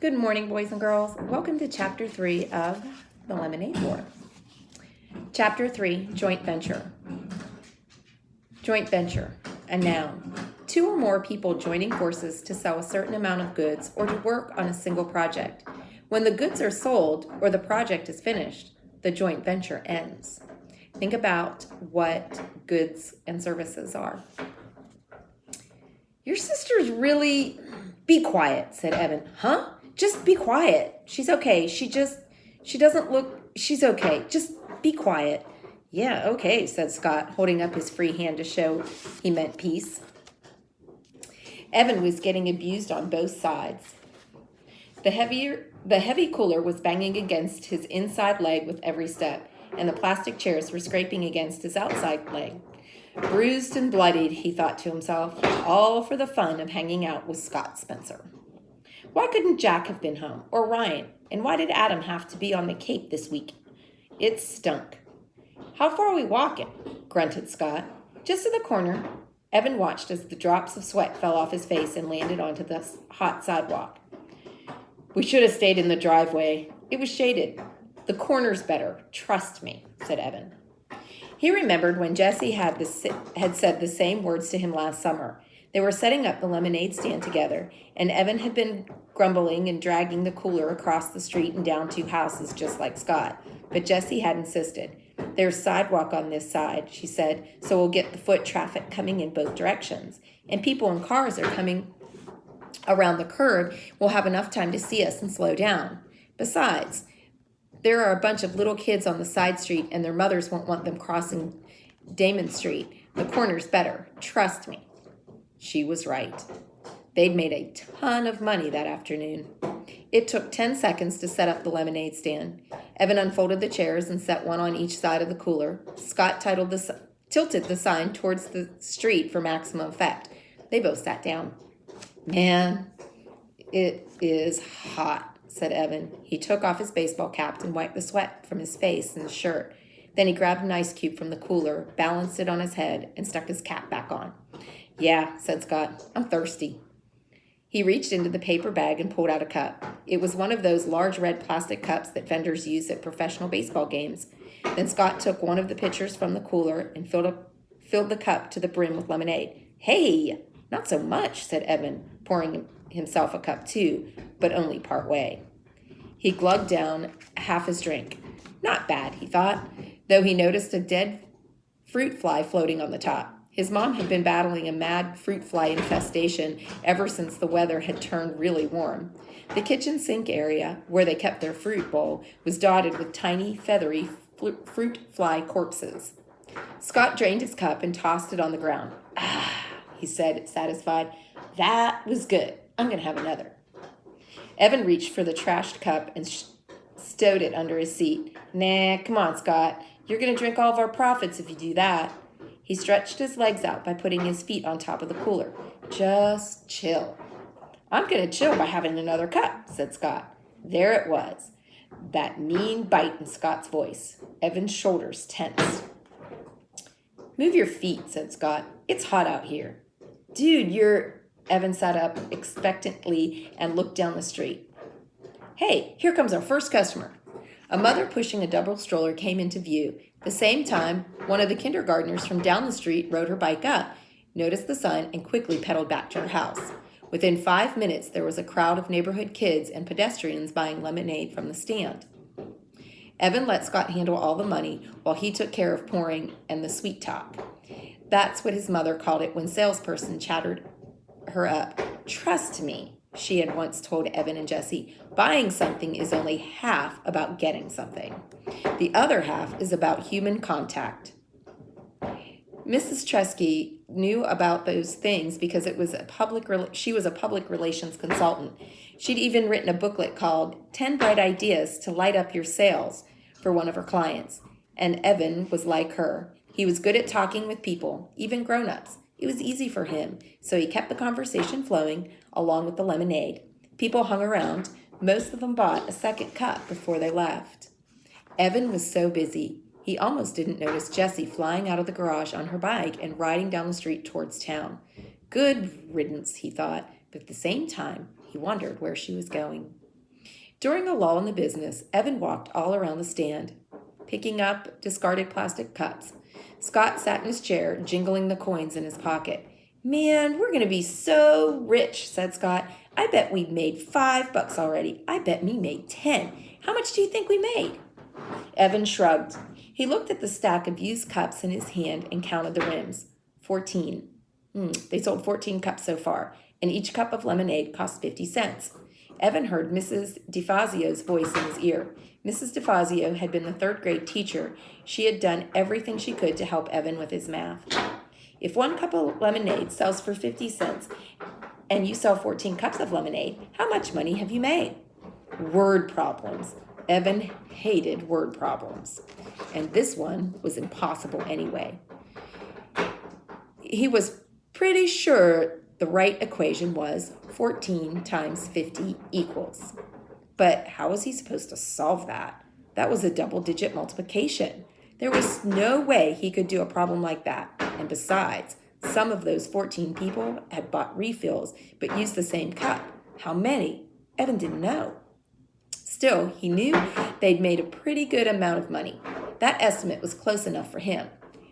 Good morning, boys and girls. Welcome to Chapter 3 of The Lemonade War. Chapter 3, Joint Venture. Joint venture, a noun. Two or more people joining forces to sell a certain amount of goods or to work on a single project. When the goods are sold or the project is finished, the joint venture ends. Think about what goods and services are. Your sister's really... Be quiet, said Evan. Huh? Just be quiet. She's okay. She doesn't look... She's okay. Just be quiet. Yeah, okay, said Scott, holding up his free hand to show he meant peace. Evan was getting abused on both sides. The heavy cooler was banging against his inside leg with every step, and the plastic chairs were scraping against his outside leg. Bruised and bloodied, he thought to himself, all for the fun of hanging out with Scott Spencer. Why couldn't Jack have been home, or Ryan, and why did Adam have to be on the Cape this week? It stunk. How far are we walking? Grunted Scott. Just to the corner. Evan watched as the drops of sweat fell off his face and landed onto the hot sidewalk. We should have stayed in the driveway. It was shaded. The corner's better. Trust me, said Evan. He remembered when Jesse had said the same words to him last summer. They were setting up the lemonade stand together, and Evan had been grumbling and dragging the cooler across the street and down two houses just like Scott. But Jessie had insisted. There's sidewalk on this side, she said, so we'll get the foot traffic coming in both directions. And people in cars are coming around the curb. We'll have enough time to see us and slow down. Besides, there are a bunch of little kids on the side street, and their mothers won't want them crossing Damon Street. The corner's better. Trust me. She was right. They'd made a ton of money that afternoon. It took 10 seconds to set up the lemonade stand. Evan unfolded the chairs and set one on each side of the cooler. Scott tilted the sign towards the street for maximum effect. They both sat down. Man, it is hot, said Evan. He took off his baseball cap and wiped the sweat from his face and his shirt. Then he grabbed an ice cube from the cooler, balanced it on his head, and stuck his cap back on. Yeah, said Scott. I'm thirsty. He reached into the paper bag and pulled out a cup. It was one of those large red plastic cups that vendors use at professional baseball games. Then Scott took one of the pitchers from the cooler and filled the cup to the brim with lemonade. Hey, not so much, said Evan, pouring himself a cup too, but only part way. He glugged down half his drink. Not bad, he thought, though he noticed a dead fruit fly floating on the top. His mom had been battling a mad fruit fly infestation ever since the weather had turned really warm. The kitchen sink area, where they kept their fruit bowl, was dotted with tiny, feathery fruit fly corpses. Scott drained his cup and tossed it on the ground. Ah, he said, satisfied. That was good. I'm going to have another. Evan reached for the trashed cup and stowed it under his seat. Nah, come on, Scott. You're going to drink all of our profits if you do that. He stretched his legs out by putting his feet on top of the cooler. Just chill. I'm going to chill by having another cup, said Scott. There it was. That mean bite in Scott's voice. Evan's shoulders tensed. Move your feet, said Scott. It's hot out here. Dude, Evan sat up expectantly and looked down the street. Hey, here comes our first customer. A mother pushing a double stroller came into view. At the same time, one of the kindergartners from down the street rode her bike up, noticed the sign, and quickly pedaled back to her house. Within 5 minutes, there was a crowd of neighborhood kids and pedestrians buying lemonade from the stand. Evan let Scott handle all the money while he took care of pouring and the sweet talk. That's what his mother called it when salesperson chattered her up. Trust me, she had once told Evan and Jessie, buying something is only half about getting something. The other half is about human contact. Mrs. Tresky knew about those things because she was a public relations consultant. She'd even written a booklet called 10 Bright Ideas to Light Up Your Sales for one of her clients. And Evan was like her. He was good at talking with people, even grown-ups. It was easy for him, so he kept the conversation flowing along with the lemonade. People hung around. Most of them bought a second cup before they left. Evan was so busy, he almost didn't notice Jessie flying out of the garage on her bike and riding down the street towards town. Good riddance, he thought, but at the same time, he wondered where she was going. During a lull in the business, Evan walked all around the stand, picking up discarded plastic cups. Scott sat in his chair, jingling the coins in his pocket. Man, we're going to be so rich, said Scott. I bet we've made $5 already. I bet me made 10. How much do you think we made? Evan shrugged. He looked at the stack of used cups in his hand and counted the rims. 14. They sold 14 cups so far, and each cup of lemonade cost 50 cents. Evan heard Mrs. DeFazio's voice in his ear. Mrs. DeFazio had been the third-grade teacher. She had done everything she could to help Evan with his math. If one cup of lemonade sells for 50 cents and you sell 14 cups of lemonade, how much money have you made? Word problems. Evan hated word problems. And this one was impossible anyway. He was pretty sure the right equation was 14 times 50 equals. But how was he supposed to solve that? That was a double-digit multiplication. There was no way he could do a problem like that. And besides, some of those 14 people had bought refills but used the same cup. How many? Evan didn't know. Still, he knew they'd made a pretty good amount of money. That estimate was close enough for him.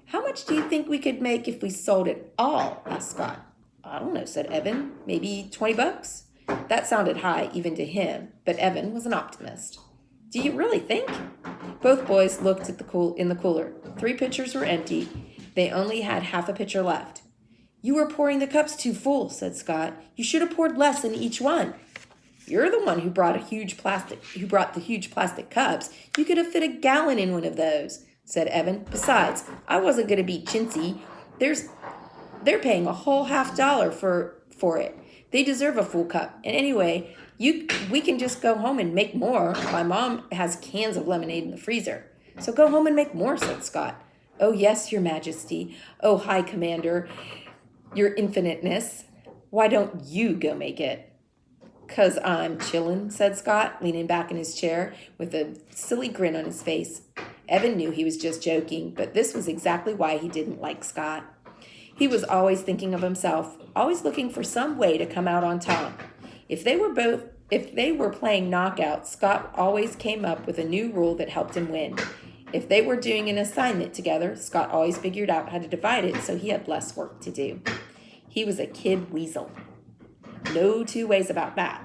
How much do you think we could make if we sold it all? Asked Scott. I don't know, said Evan. Maybe $20? That sounded high even to him, but Evan was an optimist. Do you really think? Both boys looked at in the cooler. 3 pitchers were empty. They only had half a pitcher left. You were pouring the cups too full, said Scott. You should have poured less in each one. You're the one who brought the huge plastic cups. You could have fit a gallon in one of those, said Evan. Besides, I wasn't going to be chintzy. They're paying a whole $50 for it. They deserve a full cup. And anyway, we can just go home and make more. My mom has cans of lemonade in the freezer. So go home and make more, said Scott. Oh, yes, Your Majesty. Oh, High Commander, Your Infiniteness. Why don't you go make it? 'Cause I'm chillin', said Scott, leaning back in his chair with a silly grin on his face. Evan knew he was just joking, but this was exactly why he didn't like Scott. He was always thinking of himself, always looking for some way to come out on top. If they were playing knockout, Scott always came up with a new rule that helped him win. If they were doing an assignment together, Scott always figured out how to divide it so he had less work to do. He was a kid weasel. No two ways about that.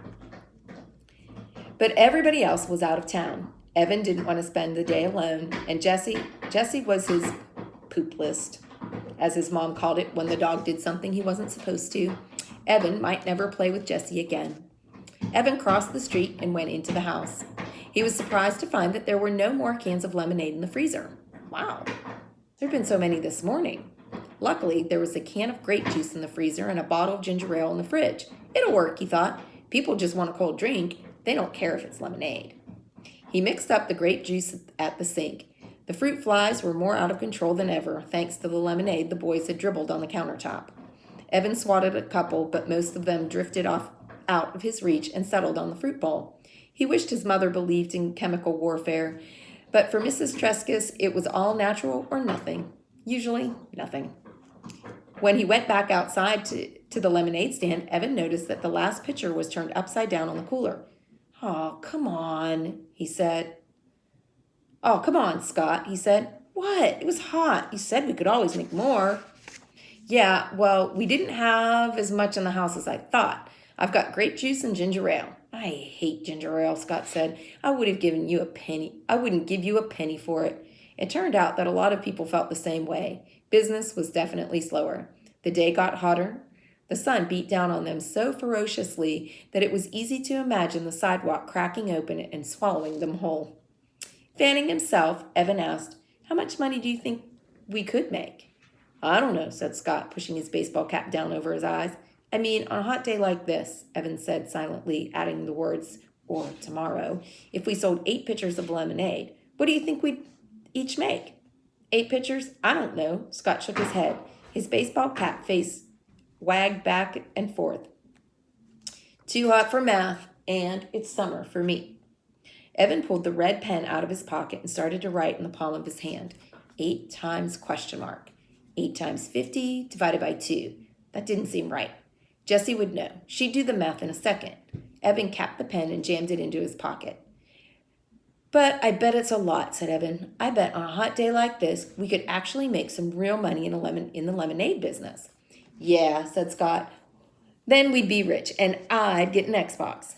But everybody else was out of town. Evan didn't want to spend the day alone, and Jessie was his poop list, as his mom called it when the dog did something he wasn't supposed to. Evan might never play with Jessie again. Evan crossed the street and went into the house. He was surprised to find that there were no more cans of lemonade in the freezer. Wow, there had been so many this morning. Luckily, there was a can of grape juice in the freezer and a bottle of ginger ale in the fridge. It'll work, he thought. People just want a cold drink. They don't care if it's lemonade. He mixed up the grape juice at the sink. The fruit flies were more out of control than ever, thanks to the lemonade the boys had dribbled on the countertop. Evan swatted a couple, but most of them drifted out of his reach and settled on the fruit bowl. He wished his mother believed in chemical warfare, but for Mrs. Trescas, it was all natural or nothing. Usually, nothing. When he went back outside to the lemonade stand, Evan noticed that the last pitcher was turned upside down on the cooler. Oh, come on, he said. Oh, come on, Scott, he said. What? It was hot. You said we could always make more. Yeah, well, we didn't have as much in the house as I thought. I've got grape juice and ginger ale. I hate ginger ale, Scott said. I wouldn't give you a penny for it. It turned out that a lot of people felt the same way. Business was definitely slower. The day got hotter. The sun beat down on them so ferociously that it was easy to imagine the sidewalk cracking open and swallowing them whole. Fanning himself, Evan asked, "How much money do you think we could make?" "I don't know," said Scott, pushing his baseball cap down over his eyes. "I mean, on a hot day like this," Evan said silently, adding the words, "or tomorrow, if we sold 8 pitchers of lemonade, what do you think we'd each make?" 8 pitchers? I don't know. Scott shook his head. His baseball cap face wagged back and forth. Too hot for math, and it's summer for me. Evan pulled the red pen out of his pocket and started to write in the palm of his hand. 8 times ? 8 times 50 divided by 2. That didn't seem right. Jessie would know. She'd do the math in a second. Evan capped the pen and jammed it into his pocket. But I bet it's a lot, said Evan. I bet on a hot day like this, we could actually make some real money in the lemonade business. Yeah, said Scott. Then we'd be rich, and I'd get an Xbox,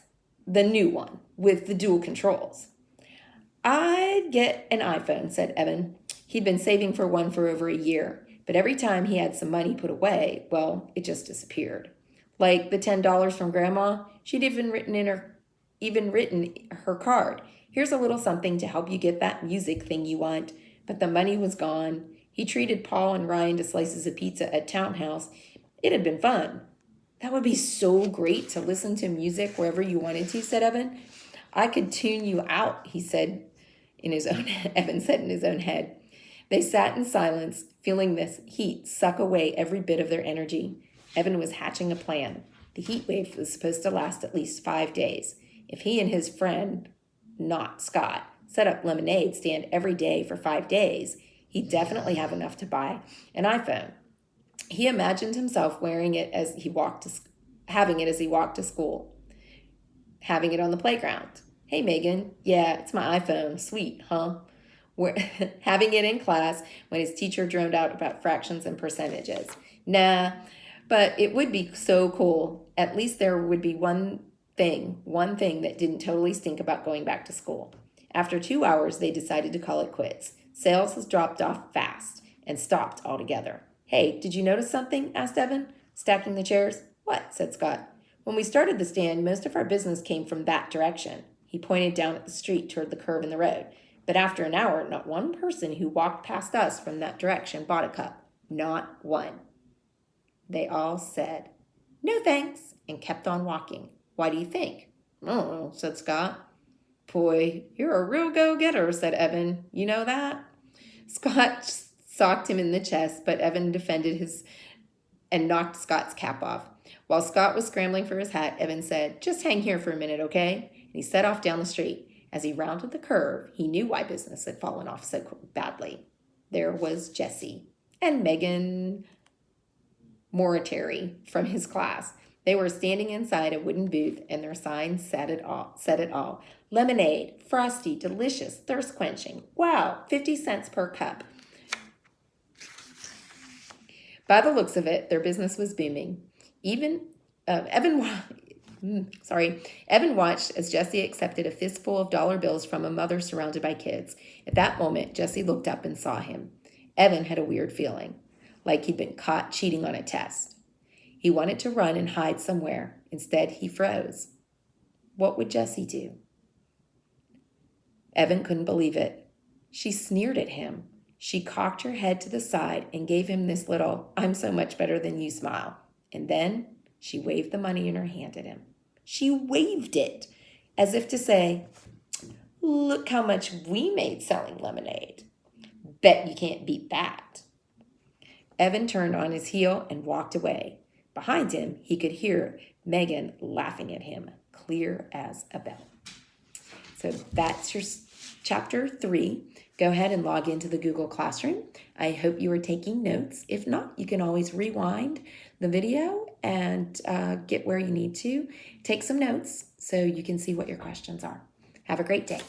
the new one, with the dual controls. I'd get an iPhone, said Evan. He'd been saving for one for over a year, but every time he had some money put away, well, it just disappeared. Like the $10 from Grandma, she'd even written her card. Here's a little something to help you get that music thing you want. But the money was gone. He treated Paul and Ryan to slices of pizza at Townhouse. It had been fun. That would be so great to listen to music wherever you wanted to, said Evan. I could tune you out, he said in his own Evan said in his own head. They sat in silence, feeling this heat suck away every bit of their energy. Evan was hatching a plan. The heat wave was supposed to last at least 5 days. If he and his friend, not Scott, set up lemonade stand every day for 5 days, he'd definitely have enough to buy an iPhone. He imagined himself wearing it as he walked to school, having it on the playground. Hey, Megan. Yeah, it's my iPhone. Sweet, huh? Having it in class when his teacher droned out about fractions and percentages. Nah, but it would be so cool. At least there would be one thing that didn't totally stink about going back to school. After 2 hours, they decided to call it quits. Sales has dropped off fast and stopped altogether. Hey, did you notice something? Asked Evan, stacking the chairs. What? Said Scott. When we started the stand, most of our business came from that direction. He pointed down at the street toward the curve in the road. But after an hour, not one person who walked past us from that direction bought a cup. Not one. They all said, no thanks, and kept on walking. Why do you think? Oh, said Scott. Boy, you're a real go-getter, said Evan. You know that? Scott socked him in the chest, but Evan defended and knocked Scott's cap off. While Scott was scrambling for his hat, Evan said, just hang here for a minute, okay? And he set off down the street. As he rounded the curve, he knew why business had fallen off so badly. There was Jesse and Megan Moritary from his class. They were standing inside a wooden booth, and their sign said it all. Lemonade, frosty, delicious, thirst-quenching. Wow, 50 cents per cup. By the looks of it, their business was booming. Evan watched as Jesse accepted a fistful of dollar bills from a mother surrounded by kids. At that moment, Jesse looked up and saw him. Evan had a weird feeling, like he'd been caught cheating on a test. He wanted to run and hide somewhere. Instead, he froze. What would Jesse do? Evan couldn't believe it. She sneered at him. She cocked her head to the side and gave him this little, I'm so much better than you smile. And then she waved the money in her hand at him. She waved it as if to say, look how much we made selling lemonade. Bet you can't beat that. Evan turned on his heel and walked away. Behind him, he could hear Megan laughing at him, clear as a bell. So that's your chapter 3. Go ahead and log into the Google Classroom. I hope you are taking notes. If not, you can always rewind the video and get where you need to. Take some notes so you can see what your questions are. Have a great day.